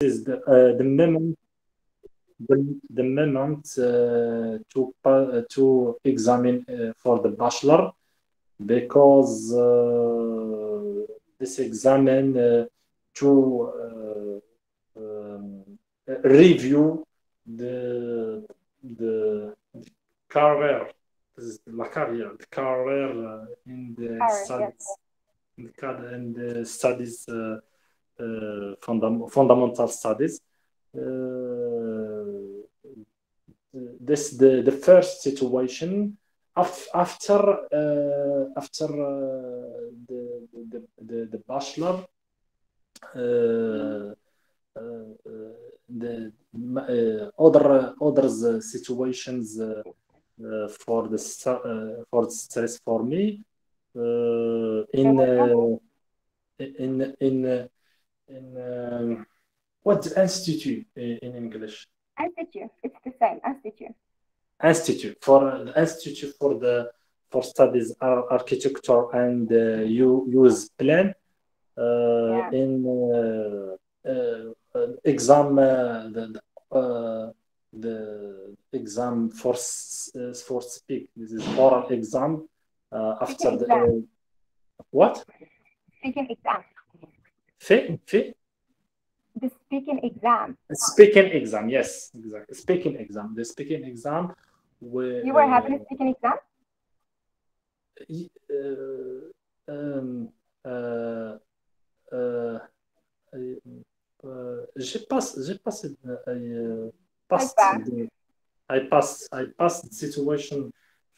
is the moment the moment to examine for the bachelor because this examine to review the career, the career in the Alright, yes. studies in the studies fundamental studies. This the first situation after the bachelor the other situations for the stress for me in what institute in English? Institute. It's the same. Institute. Institute for the institute for studies architecture and you use plan Yeah. in exam the exam for speak. This is oral exam after Speaking the exam. what? Speaking exam. في The speaking exam. speaking exam, yes, exactly. Speaking exam. The speaking exam where You were having a speaking exam? um, uh, uh, j'ai passé I Like passed that. I passed the situation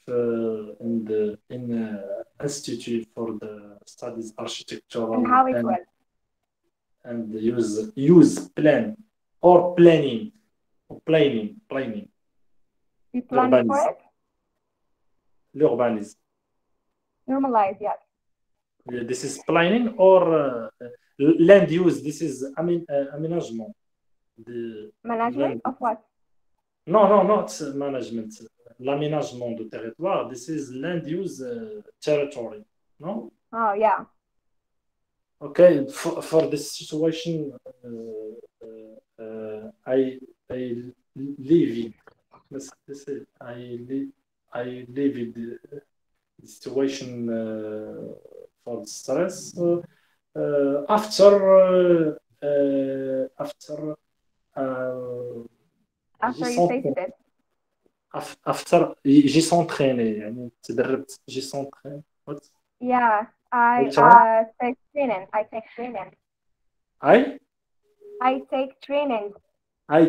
in the institute for the studies And architectural how it was. and use plan or planning or planning You planned for l'urbanisme it? l'urbanisme. Normalize, yes. Yeah, this is planning or land use. This is aménagement. The Management land. of what? No, no, not management. L'aménagement du territoire. This is land use territory. No. Oh, yeah. Okay. For this situation, I live in. This is, I live in the situation for stress. After After you j'ai faced it. after j'ai s'entraîné يعني تدربت j'ai s'entraîné what Yeah. I I take training. I take training. I I take training. I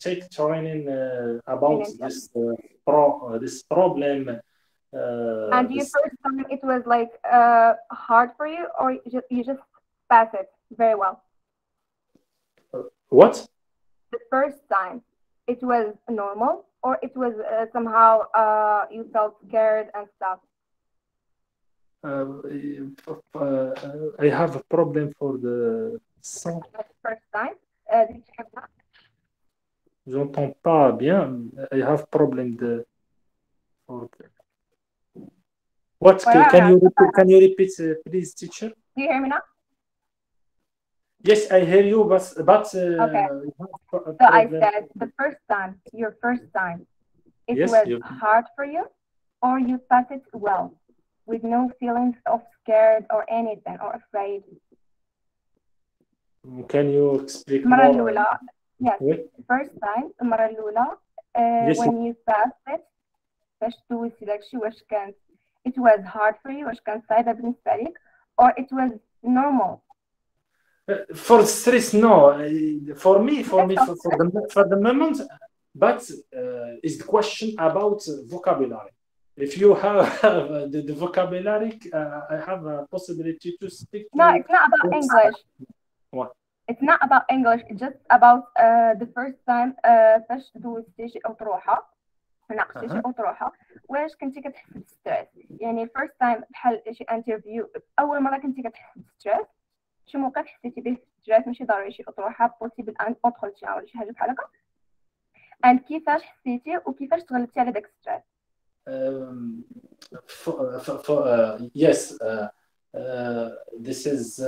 take training about Training, yes. this this problem And you this first time it was like hard for you, or you just pass it very well? what The first time it was normal, or it was somehow you felt scared and stuff? uh, I have a problem for the sound. The first time, did you have that? J'entends pas bien. I have problem for what Wala. can you repeat please teacher? Do you hear me now? Yes, I hear you, but Okay. you have a So I problem. said the first time, your first time, it Yes, was hard for you, or you passed it well, with no feelings of scared or anything or afraid. can you speak المرة more? الأولى, yes, Oui. first time المرة الأولى Yes, when you passed it باش دوزتي داكشي واش كانت it was hard for you واش كانت صعيبة بالنسبة ليك or it was normal. for stress, no. For me, for the moment, but is the question about vocabulary. If you have the vocabulary, I have a possibility to speak No, to. it's not about English. What? It's not about English. It's just about the first time فاش دوزتي شي أطروحة ناقشتي شي أطروحة واش كنتي كتحسي بالستريس يعني first time بحال شي انترفيو أول مرة كنتي كتحسي بالستريس شي موقف حسيتي به بالستريس ماشي ضروري شي أطروحة بوسيبل أن أدخلتي ولا شي حاجة بحال هكا and كيفاش حسيتي وكيفاش تغلبتي على داك الستريس. Yes, this is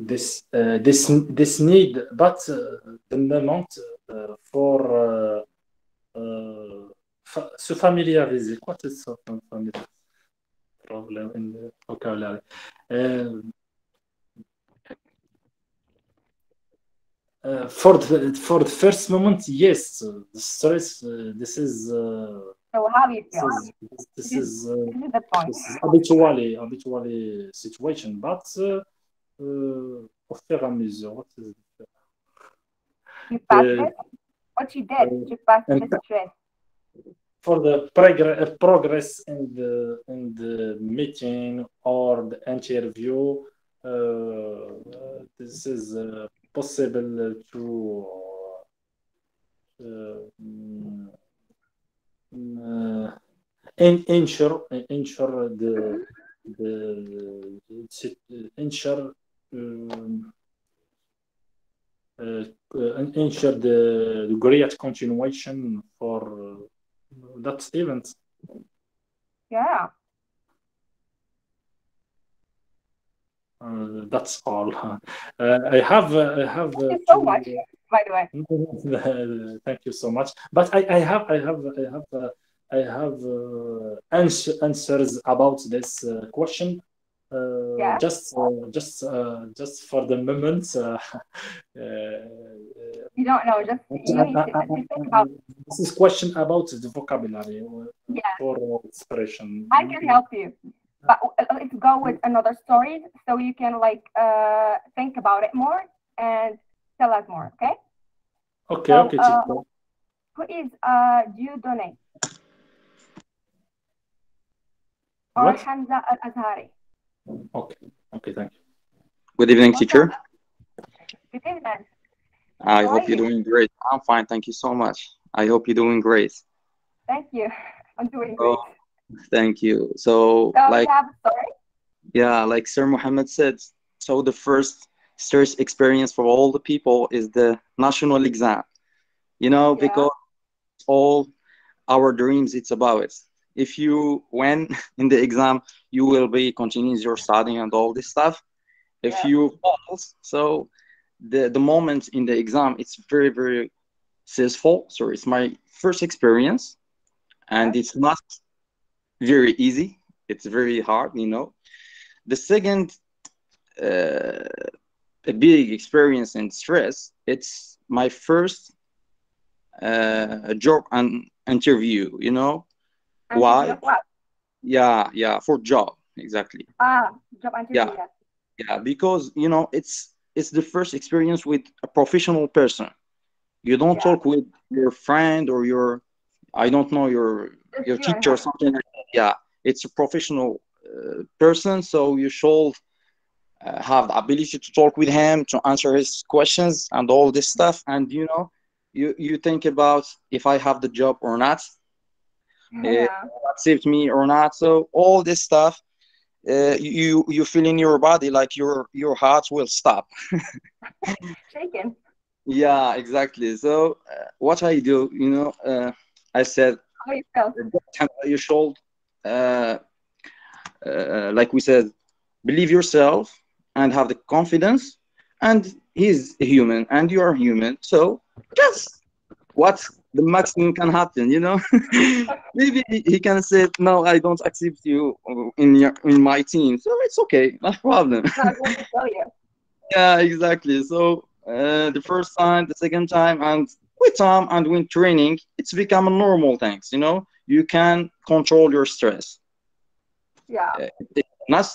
this need, but the moment for se familiariser. What is so familiar problem in the vocabulary? For the first moment, yes, the stress. This is So how you this feel? is this This this is is this is the point. this is habitually situation, but au fur et à mesure, what is You passed it? it. What you did to pass And the stress. for the progress in the meeting or the interview, this is possible to uh, uh, ensure ensure um, ensure the great continuation for that event. Yeah. That's all. I have Thank you so much, to. by the way. Thank you so much. But I have answers about this question. Yeah. Just for the moment. You don't know. Just you need to think about. This is question about the vocabulary Yeah. for expression. I can help you. But let's go with another story so you can like think about it more and tell us more, okay? Okay, So okay, who is Dieudonné or what? Hamza Al-Azhari? Okay, okay, thank you. Good evening, Welcome. teacher. Good evening. I How are hope you're you? doing great. I'm fine, thank you so much. I hope you're doing great. Thank you. I'm doing Oh, great. thank you. So, So you have a story? yeah, like Sir Muhammad said, so the first stress experience for all the people is the national exam, Yeah. because all our dreams, it's about it. If you win in the exam, you will be continuing your studying and all this stuff. If Yeah. you fall, so the moment in the exam, it's very, very stressful. So it's my first experience, Yeah. and it's not very easy. It's very hard. The second uh, a big experience in stress, it's my first job and interview. Interview Why? of what? Yeah, for job, exactly. Job Yeah, interview. Yeah. yeah, because it's the first experience with a professional person. You don't Yeah. talk with your friend or your, I don't know, your Just your you and teacher or him. something like that. Yeah, it's a professional person, so you should have the ability to talk with him, to answer his questions and all this stuff. And you think about if I have the job or not, Yeah. accept me or not. So all this stuff, you feel in your body like your heart will stop. Shaken. Yeah, exactly. So what I do, I said, How you felt? you should, uh, like we said, believe yourself and have the confidence. And he's a human, and you are human. So just what the maximum can happen. Maybe he can say, no, I don't accept you in my team. So it's okay, no problem. Not going to tell you. Yeah, exactly. So the first time, the second time, and with time and with training, it's become a normal things. You can control your stress. Yeah. It's not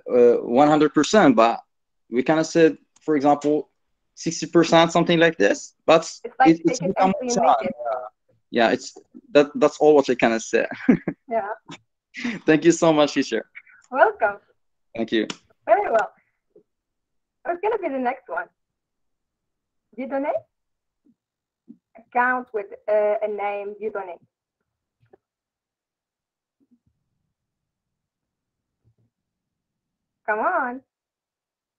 100%, but we kind of said, for example, 60%, something like this. But It's like it's take it become until you make time. it. Yeah, it's that's all what I kind of say. Yeah. Thank you so much, teacher. Welcome. Thank you. Very well. What's gonna be the next one? Dieudonné? Account with a name Dieudonné. Come on.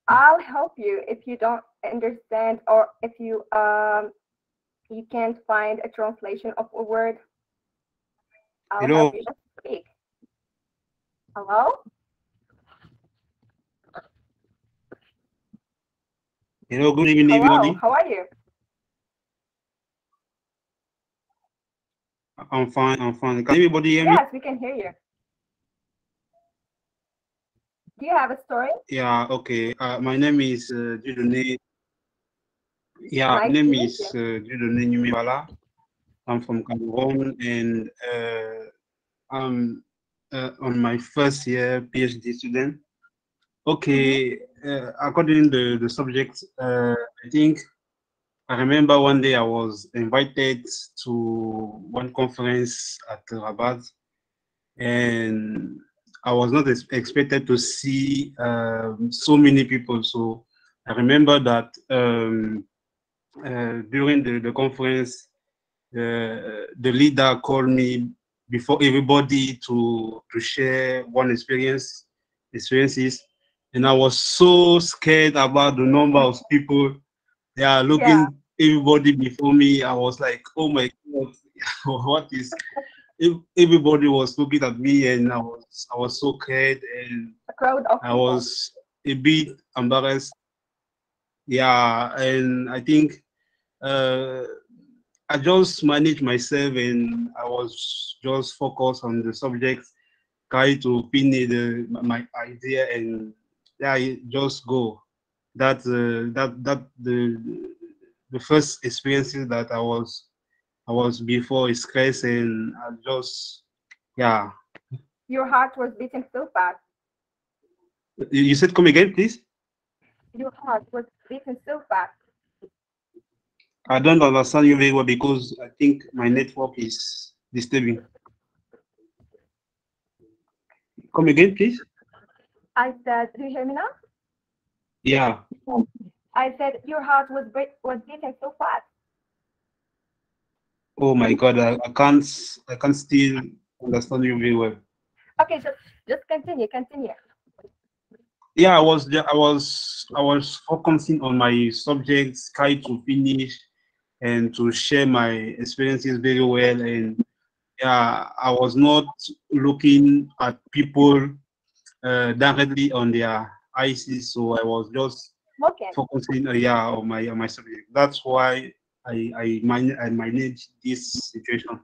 I'll help you if you don't understand or if you can't find a translation of a word. I'll help Hello, you. Just speak. Hello? Hello, good evening, Hello, everybody. how are you? I'm fine. I'm fine. Can everybody hear me? Yes, we can hear you. Do you have a story? Yeah. Okay. My name is Dieudonné. Yeah, my Nice to name meet is you. Dieudonné Numibala. I'm from Cameroon, and I'm on my first year PhD student. Okay. According to the subject, I think I remember one day I was invited to one conference at Rabat, and I was not expected to see so many people. So I remember that during the conference, the leader called me before everybody to share one experiences, and I was so scared about the number of people. They are Yeah, looking everybody before me. I was like, oh my god, what is everybody was looking at me, and I was so scared, and a crowd of I people. was a bit embarrassed. Yeah, and I think uh, I just managed myself, and I was just focused on the subject, try to finish my idea, and yeah, just go. The first experiences that I was before is stress, and I just yeah. Your heart was beating so fast. You said come again, please. Your heart was beating so fast. I don't understand you very well because I think my network is disturbing. Come again, please. I said, do you hear me now? Yeah. I said, your heart was beating so fast. Oh my God, I can't still understand you very well. Okay, just continue. Yeah, I was focusing on my subjects, try to finish and to share my experiences very well. And yeah, I was not looking at people directly on their eyes, so I was just Smoking. focusing yeah on my subject. That's why I manage this situation.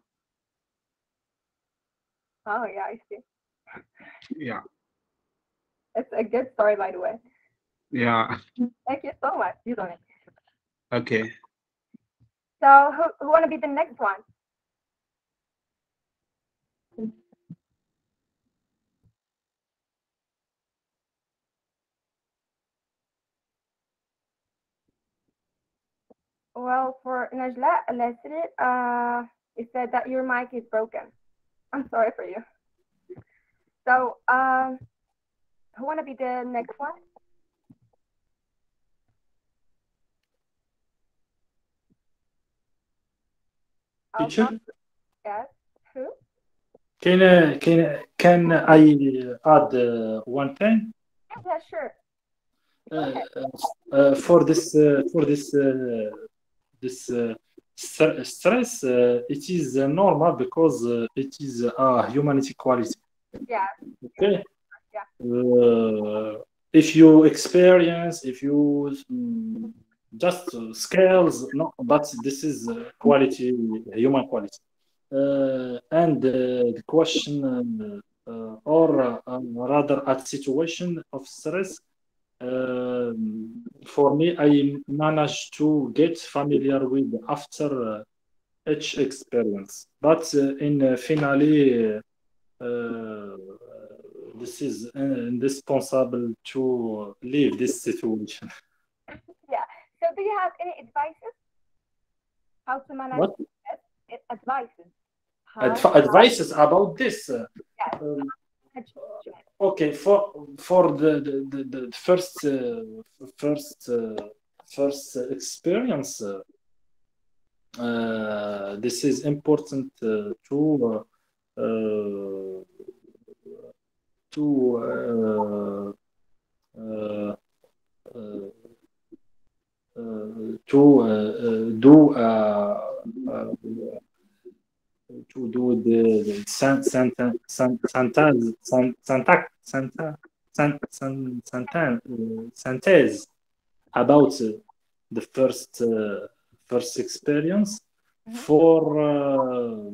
Oh yeah, I see. Yeah, It's a good story, by the way. yeah. Thank you so much. You don't. Okay. So who wanna be the next one? Well, for Najla, Leslie, it said that your mic is broken. I'm sorry for you. So who wanna be the next one? I'll count. Teacher, Yes. Who? can I add one thing? Yeah, sure. Go Uh, ahead. for this stress, it is normal because it is a humanity quality. Yeah, Okay. yeah. If you experience, if you just scales, no, but this is quality, human quality. And the question, or rather, at situation of stress, for me, I managed to get familiar with after each experience. But in finally, this is indispensable to leave this situation. Yeah. So do you have any advices how to manage What stress? Advices. How advices about this? yes, Um, manage stress. okay, for the first experience, this is important uh, to uh, uh, do uh, to do the syntax syntax about the first experience Mhm. for uh,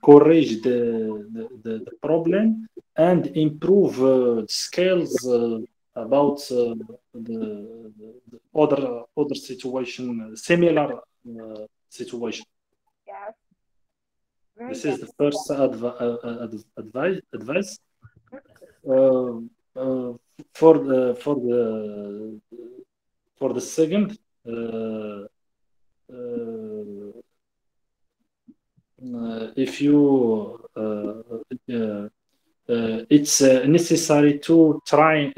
correct the problem and improve skills about the other situation, similar situation. Yes. Very This good. is the first advice uh, uh, for the second. If you it's necessary to trying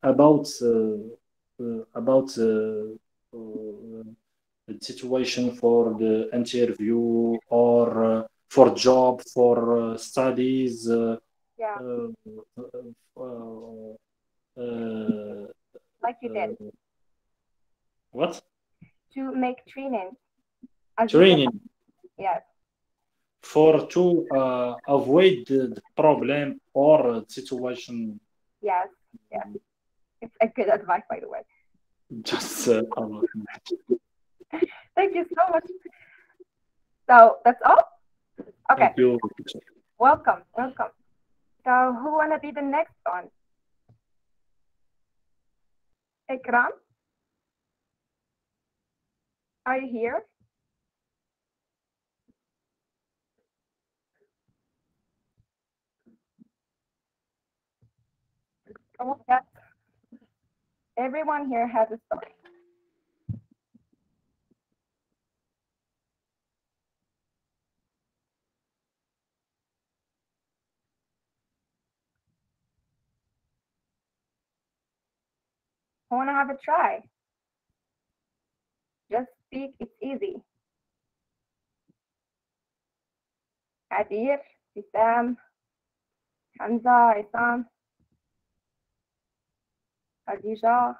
about the situation for the interview or for job for studies Yeah, uh, uh, like you did. what To make training as you did. training Yes. for to avoid the problem or situation Yes. Yes. It's a good advice, by the way. just Thank you so much. So that's all? Okay. thank you. Welcome. Welcome. So who wanna be the next one? Ikram, are you here? Come on, yes. Everyone here has a story. I wanna have a try. Just speak, it's easy. Adir, Isam, Hamza, Isam, Khadija,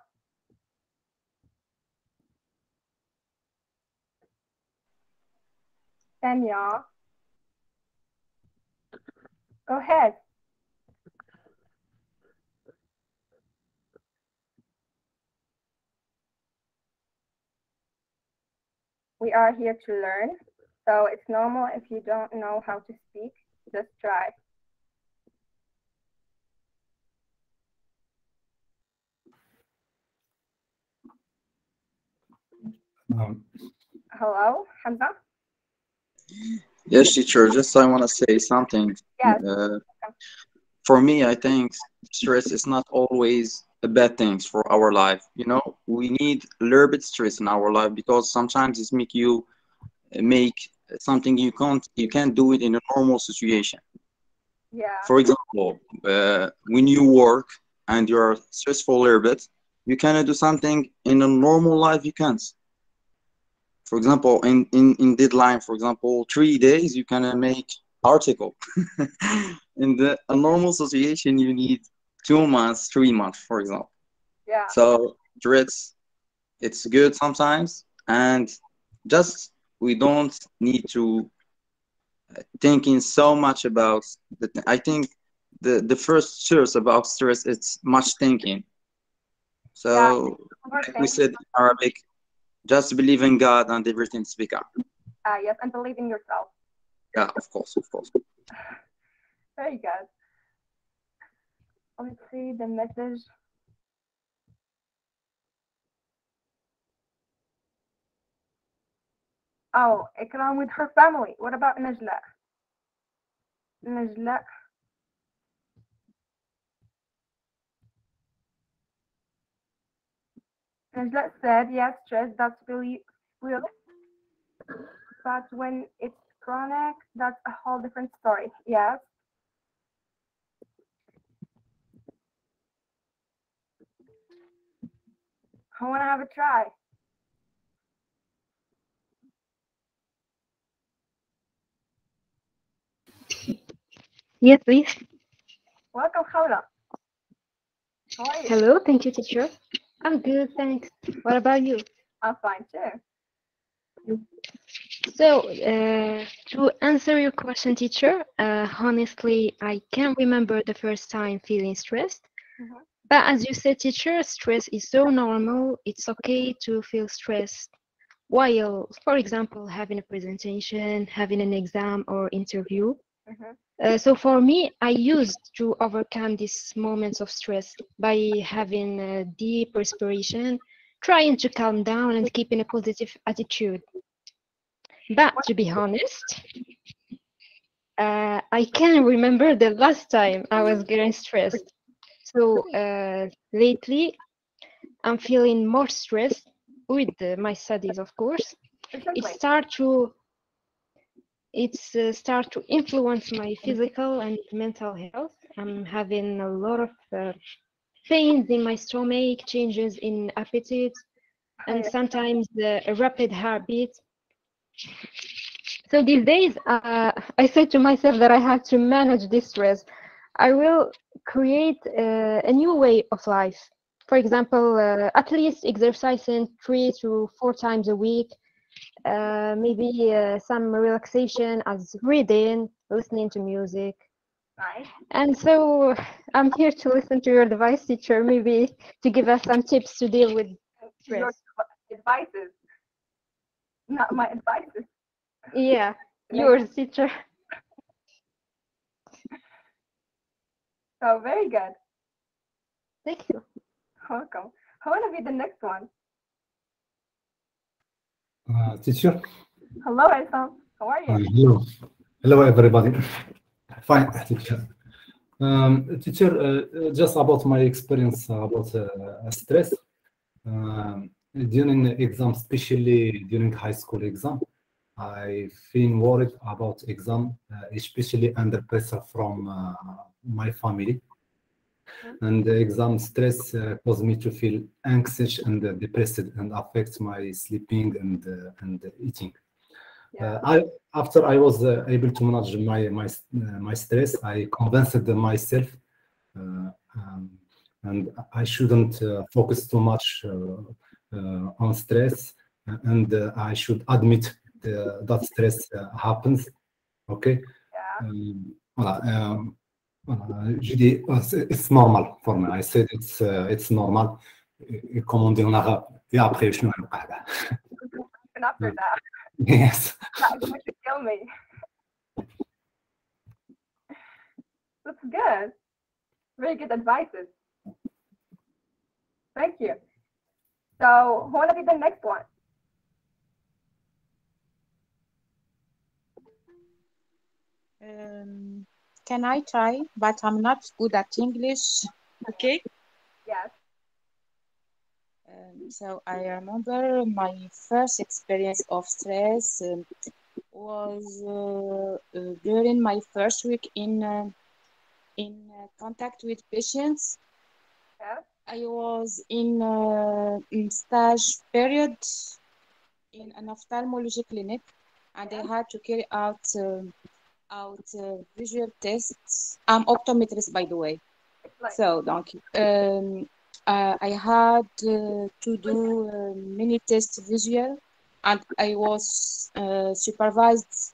Tanya. Go ahead. We are here to learn. So it's normal if you don't know how to speak, just try. Hello, Hamza? Yes, teacher. Just I want to say something. Yes. Uh, for me, I think stress is not always a bad thing for our life. You know, we need a little bit stress in our life because sometimes it's make you make something you can't do it in a normal situation. Yeah. For example, when you work and you're stressful a little bit, you cannot do something in a normal life you can't. For example, in deadline, for example, 3 days you can make article. In a normal situation, you need 2 months, 3 months, for example. Yeah. So it's good sometimes, and just we don't need to thinking so much about I think the first source about stress it's much thinking. Yeah. So like we Overthink. said in Arabic, just believe in God and everything's become. Yes, and believe in yourself. Yeah, of course, of course. Very good. Let's see the message. Oh, Ikram with her family. What about Najla? Najla. Najla said, yes, stress, that's really real. But when it's chronic, that's a whole different story. Yes. I want to have a try. Yes, please. Welcome, Khawla. How are you? Hello, thank you, teacher. I'm good, thanks. What about you? I'm fine too. So, to answer your question, teacher, honestly, I can't remember the first time feeling stressed. Mhm. But as you said, teacher, stress is so normal. It's okay to feel stressed while, for example, having a presentation, having an exam or interview. Mhm. So for me, I used to overcome these moments of stress by having a deep respiration, trying to calm down and keeping a positive attitude. But to be honest, I can't remember the last time I was getting stressed. So lately, I'm feeling more stressed with my studies, of course. It Recently. start to start to influence my physical and mental health. I'm having a lot of pains in my stomach, changes in appetite, and Yeah. sometimes a rapid heartbeat. So these days, I said to myself that I have to manage this stress. I will create a new way of life. For example, at least exercising 3 to 4 times a week, maybe some relaxation as reading, listening to music. Nice. And so I'm here to listen to your advice, teacher, maybe to give us some tips to deal with Your stress. advices, not my advices. Yeah, Like, yours, teacher. so very good. Thank you. Welcome. I want to be the next one. Teacher, Hello, Isam. How are you? hello, hello everybody. Fine, teacher. Teacher, just about my experience about stress during the exam, especially during high school exam, I feel worried about exam, especially under pressure from my family. And the exam stress caused me to feel anxious and depressed and affects my sleeping and eating. Yeah. After I was able to manage my stress, I convinced myself, and I shouldn't focus too much on stress, and I should admit that stress happens. Okay. Yeah. Voilà, je dis, it's normal for me. I said it's normal. Comme on dit en arabe. Et après, je suis And after that, Yes. that's going to kill me. That's good. Very good advices. Thank you. So, who want to be the next one? Can I try? But I'm not good at English. Okay. Yes. So I remember my first experience of stress was during my first week in contact with patients. Yes. I was in stage period in an ophthalmology clinic, and I had to carry out visual tests. I'm optometrist, by the way. Like, So, donc, I had to do many tests visual, and I was supervised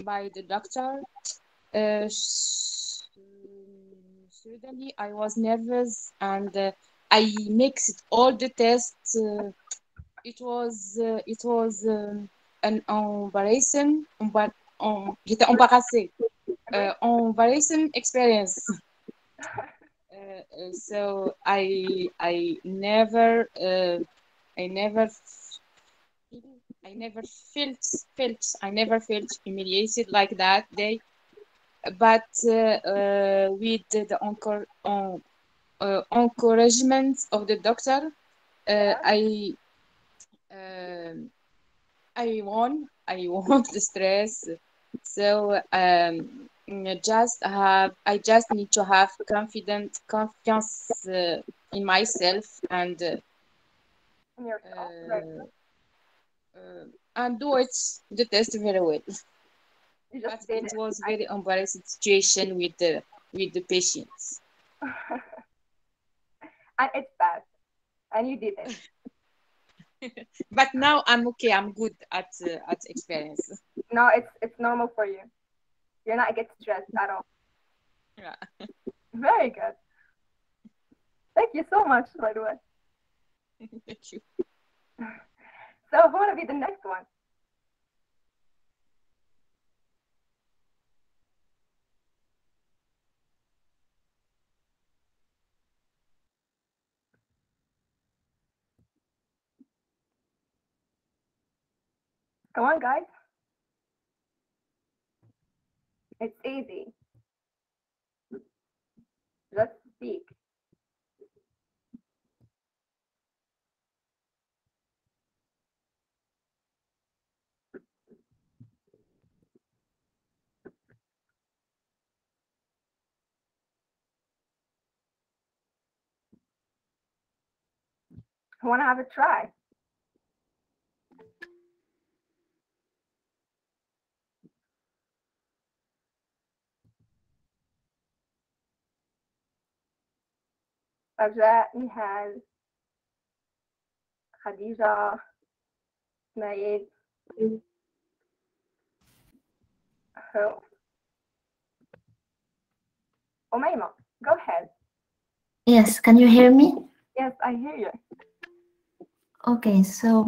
by the doctor. Suddenly, I was nervous, and I mixed all the tests. It was an embarrassing, j'étais embarrassée, embarrassing experience. So I never I never I never I never felt humiliated like that day. But with the encouragement of the doctor, yeah. um I won. I won the stress. So I just need to have confiance in myself And yourself. Right. uh, and do it the test very well. You But just did it was very embarrassing situation with the patients. it. And it's bad. And you did it. But now I'm okay. I'm good at experience. No, it's normal for you. You're not get stressed at all. Yeah. Very good. Thank you so much, by the way. Thank you. So who wanna be the next one? Come on, guys. It's easy. Just speak. Who wanna have a try? رجاء، نهال، خديجة، اسماعيل. Who? Umayma, go ahead. Yes, can you hear me? Yes, I hear you. Okay, so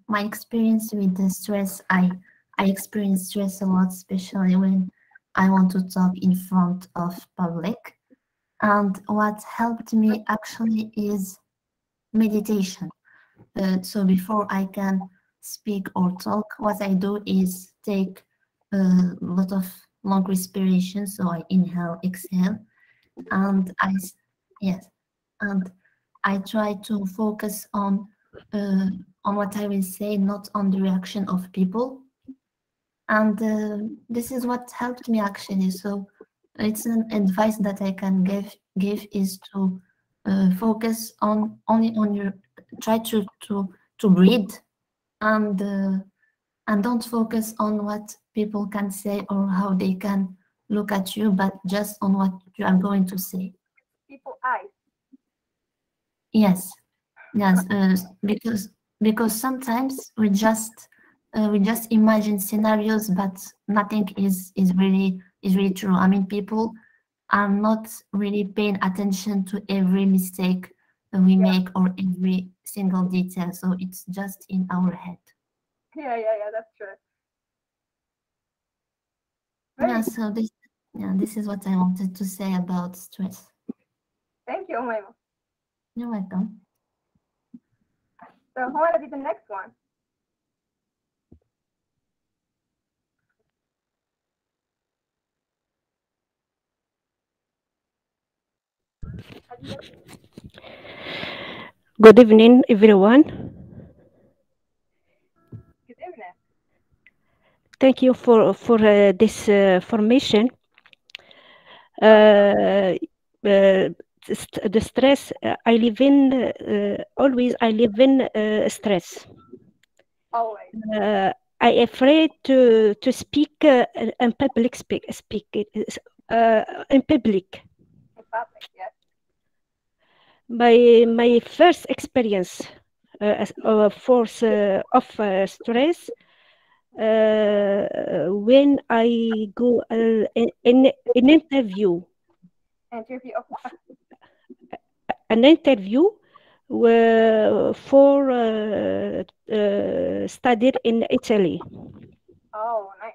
my experience with the stress, I experience stress a lot, especially when I want to talk in front of public. And what helped me actually is meditation. So before I can speak or talk, what I do is take a lot of long respiration. So I inhale, exhale, and yes, and I try to focus on what I will say, not on the reaction of people. And this is what helped me actually. So it's an advice that I can give is to focus on only on your try to breathe and don't focus on what people can say or how they can look at you, but just on what you are going to say. People eyes. Yes, yes, because sometimes we just imagine scenarios, but nothing is really true. I mean, people are not really paying attention to every mistake we make or every single detail. So it's just in our head. Yeah, that's true. Yeah, so this is what I wanted to say about stress. Thank you, Umayma. You're welcome. So who wanna be the next one? Good evening, everyone. Good evening. Thank you for this formation. The stress I live in always. I live in stress. Always. I afraid to speak in public. Speak it in public. In public, yes. My first experience force of stress when I go in an interview. Interview of what? An interview for studied in Italy. Oh, nice.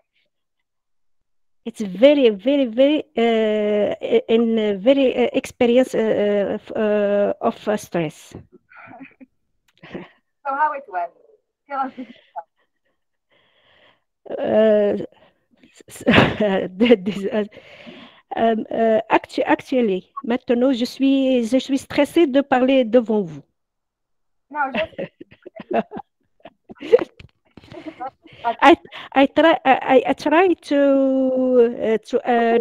It's very, very, very in very experience of stress. So how it went? Tell us. Actually, maintenant, je suis stressée de parler devant vous. No, just. I try to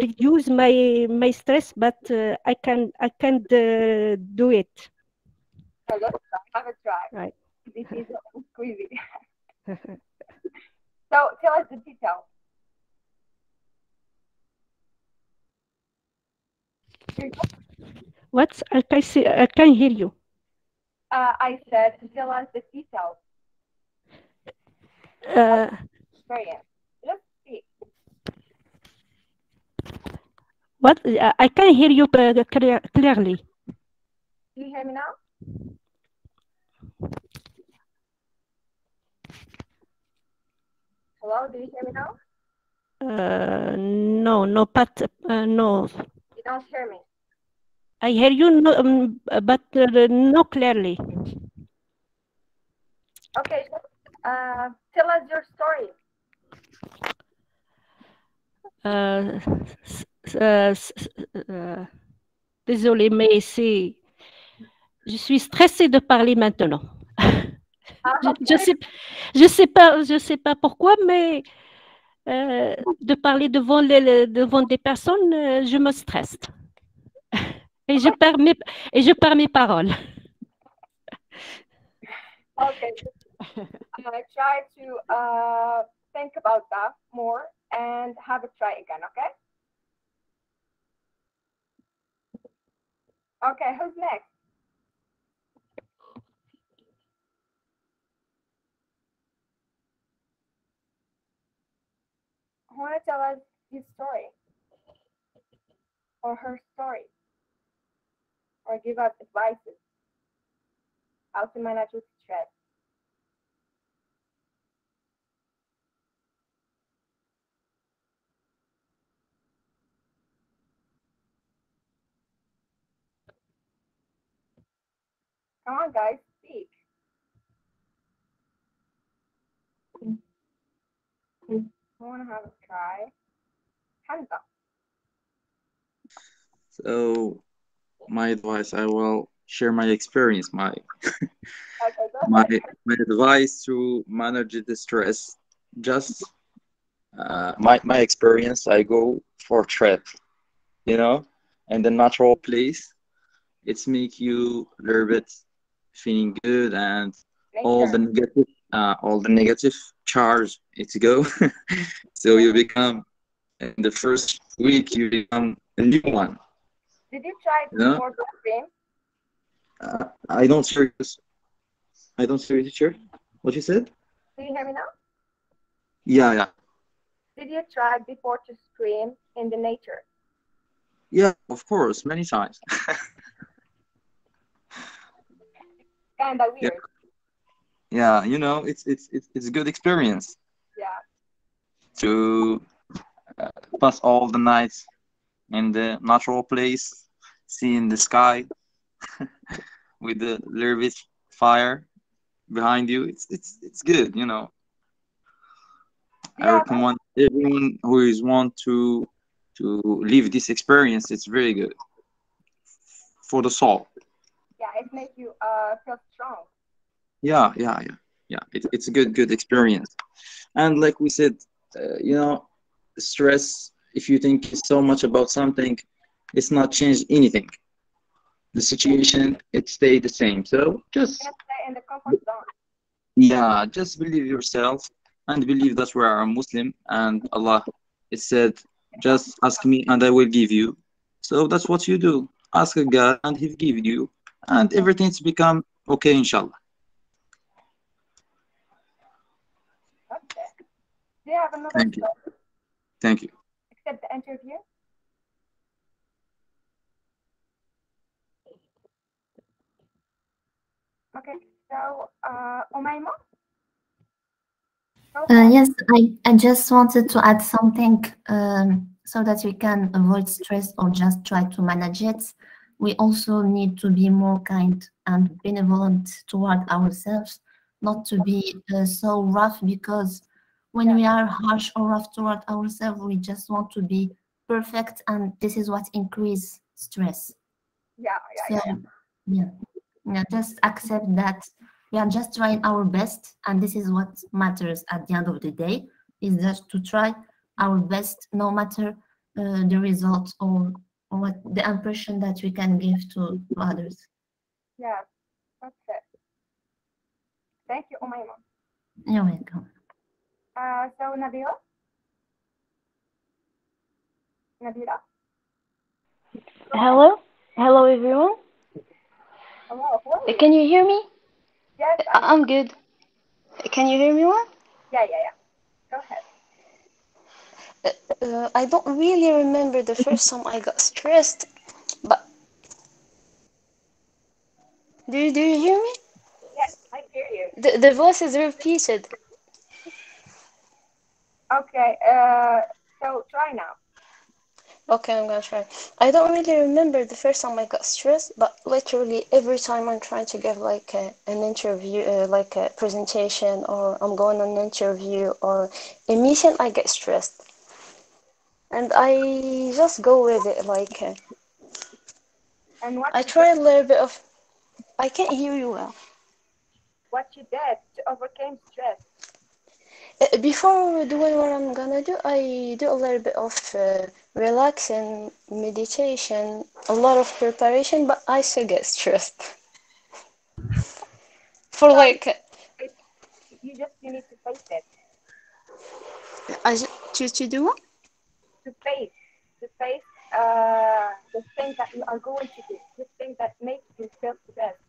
reduce my stress, but I can't do it. So let's have a try. Right. This is squeezy. So tell us the details. What? I can hear you. I said tell us the details. Experience. Just speak. What? I can hear you clearly. Do you hear me now? Hello, do you hear me now? No, but no. You don't hear me. I hear you, no, but no clearly. Okay, just tell us your story. Désolée, mais c'est. Je suis stressée de parler maintenant. Je sais pas pourquoi, mais de parler devant des personnes, je me stresse. Et je perds mes paroles. Okay, try to think about that more and have it try again, okay? Okay, who's next? Who wanna tell us his story? Or her story? Or give us advices how to manage with stress? Come on, guys, speak. Who wanna have a try? Hands up. So my advice, I will share my experience, Okay, go my ahead. my advice to manage the stress. Just my experience, I go for trip, you know, and the natural place. It's make you a little bit feeling good, and Nature. all the negative charge it's go. So you become in the first week you become a new one. Did you try it You know, before the stream? I don't serious. I don't serious teacher. What you said? Do you hear me now? Yeah, yeah, Did you try before to scream in the nature? yeah. Of course, many times. Kinda Yeah, weird. yeah. You know, it's a good experience Yeah. to pass all the nights in the natural place, seeing the sky with the little bit fire behind you. It's good. You know, I Yeah, recommend everyone who is want to live this experience. It's very good for the soul. yeah, it makes you feel strong. Yeah, yeah, yeah, yeah. It's a good experience. And like we said, you know, stress. If you think so much about something, it's not changed anything. The situation it stayed the same. So just Can't stay in the comfort zone. yeah, just believe yourself and believe that we are a Muslim and Allah. It said, just ask me and I will give you. So that's what you do. Ask a God and He'll give you, and everything's become okay, inshallah. Okay. Do you have another Thank you. story Thank you. except the interview? Okay, so Umayma, go ahead. Yes, I just wanted to add something so that we can avoid stress or just try to manage it. We also need to be more kind and benevolent toward ourselves, not to be so rough, because when we are harsh or rough toward ourselves, we just want to be perfect, and this is what increase stress. Yeah, So yeah, just accept that we are just trying our best, and this is what matters at the end of the day, is just to try our best, no matter the result or what the impression that we can give to others. Yeah, that's it. Thank you, Umayma. You're welcome. So Nabila? Nabila? Hello? Hello, everyone. Hello, who are you? Can you hear me? Yes, I'm good. Can you hear me well? Yeah. Go ahead. I don't really remember the first time I got stressed, but do you hear me? Yes, I hear you. The voice is repeated. Okay. So try now. Okay, I'm gonna try. I don't really remember the first time I got stressed, but literally every time I'm trying to give like an interview, like a presentation, or I'm going on an interview or a meeting, I get stressed, and I just go with it. Like And what I you try a did, little bit of. I can't hear you well. what you did to overcome stress. Before doing what I'm gonna do, I do a little bit of relaxing, meditation, a lot of preparation, but I still get stressed. For So like, you need to face it. to do what? To face the thing that you are going to do, the thing that makes you feel stressed.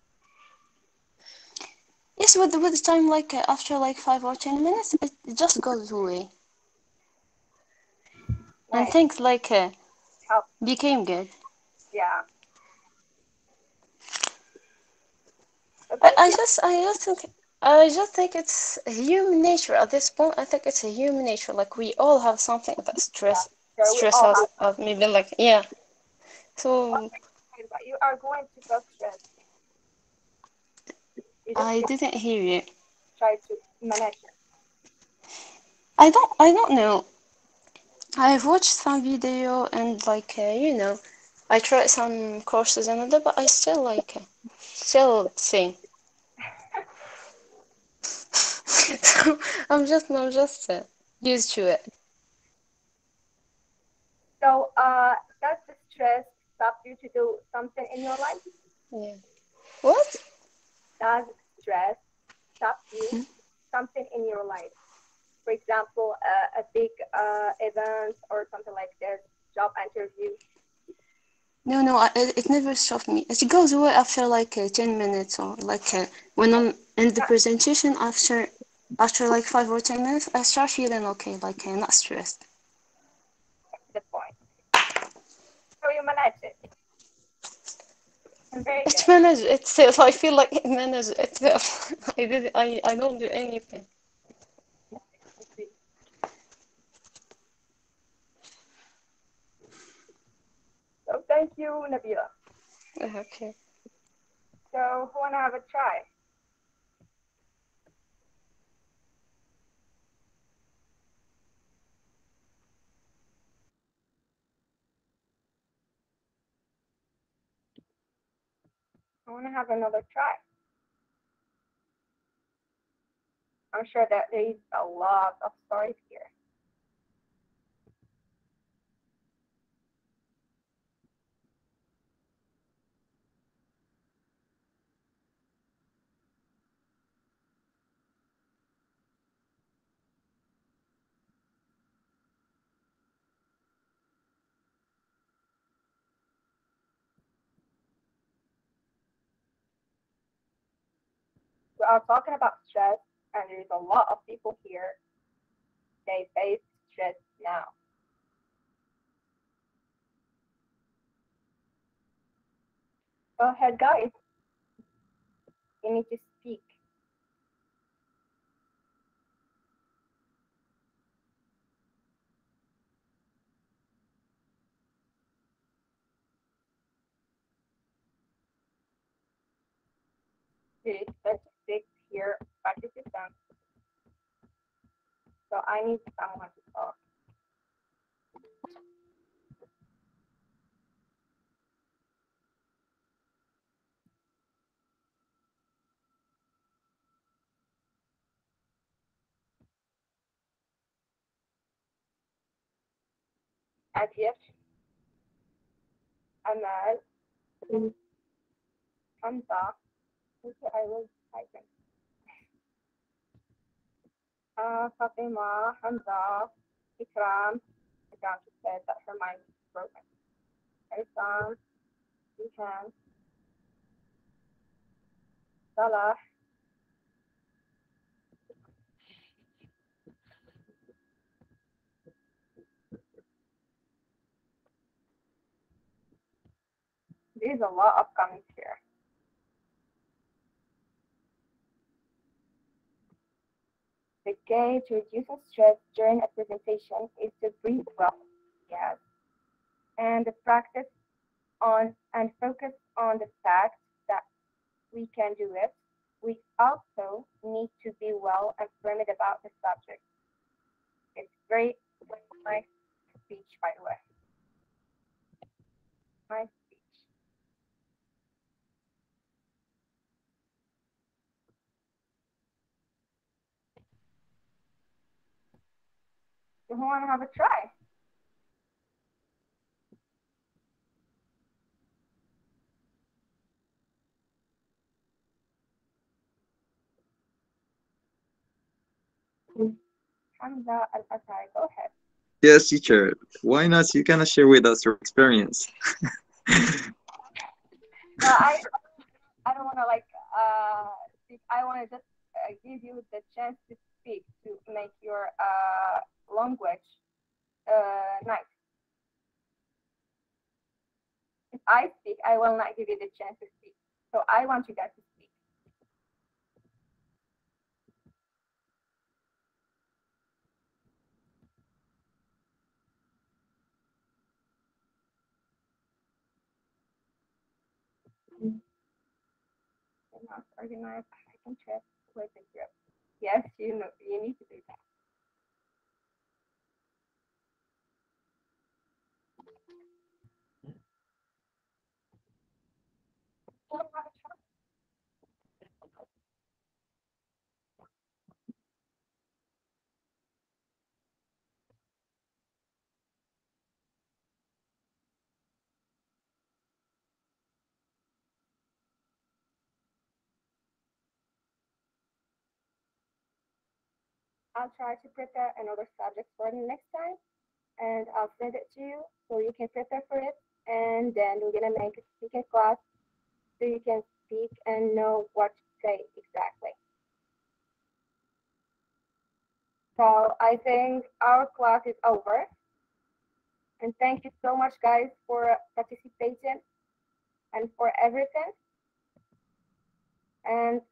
Yes, with time, like after like 5 or 10 minutes, it just goes away, and Nice. things like Help. became good. Yeah. So I, thank I you. just I just think I just think it's human nature at this point. I think it's a human nature. Like we all have something that Yeah. So we stress all us have out. Maybe like yeah. So something, but you are going to feel stressed. You just I didn't hear you. try to manage it. I don't know. I've watched some video and like I tried some courses and all that, but I still still sing. So I'm just used to it. So does the stress stop you to do something in your life? Yeah. What? Does stress stop you to do something in your life? For example, a big event or something like this, job interview. No, it never stopped me. It goes away after like 10 minutes or like when I'm in the Not presentation after like 5 or 10 minutes, I start feeling okay, like not stressed. the point. So you manage it. Very It good. managed itself. I feel like it managed itself. I don't do anything. I see. So thank you, Nabila. Okay. So who wanna have a try? I wanna have another try. I'm sure that there is a lot of stories here. We are talking about stress, and there is a lot of people here. They face stress now. Go ahead, guys. You need to speak. There is 36 here participants, so I need someone to talk. Adif, Amal, Hamza. Okay, I will type in. Fatima, Hamza, Ikram. Ikram just said that her mind is broken. Isam, Jihan, Salah, There's a lot of comments here. The key to reducing stress during a presentation is to breathe well. Yes. And the practice on and focus on the fact that we can do it. We also need to be well informed about the subject. It's very nice speech, by the way. Nice speech. So who want to have a try? Hamza Al-Asai, go ahead. Yes, teacher. Why not? You can share with us your experience. No, I don't want to like speak. I want to just give you the chance to speak to make your language nice. If I speak, I will not give you the chance to speak. So I want you guys to speak. Organize a hiking trip with a group. Yes, you know, you need to do that. I'll try to prepare another subject for the next time, and I'll send it to you so you can prepare for it, and then we're gonna make a speaking class so you can speak and know what to say exactly. So I think our class is over, and thank you so much, guys, for participating and for everything. And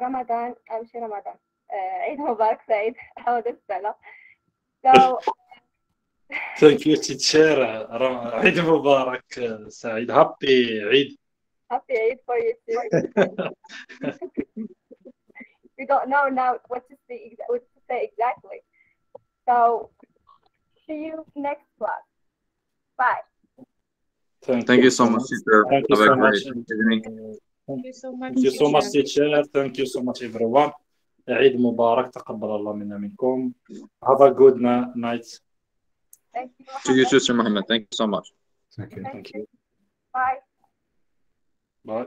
Ramadan, مش رمضان, عيد مبارك سعيد هذا السنة. So Thank you, teacher. عيد مبارك سعيد. Happy عيد. happy Eid for you too. We don't know now what to say exactly. So see you next class. Bye. Thank you so much, teacher. Thank you Have so a much. great evening. Thank you so much, Thank you so much, teacher. teacher. Thank you so much, everyone. عيد مبارك. تقبل الله منا منكم. Have a good night. Thank you. To you too, Sir Mohammed. Thank you so much. Thank you. Thank you. Bye. Bye.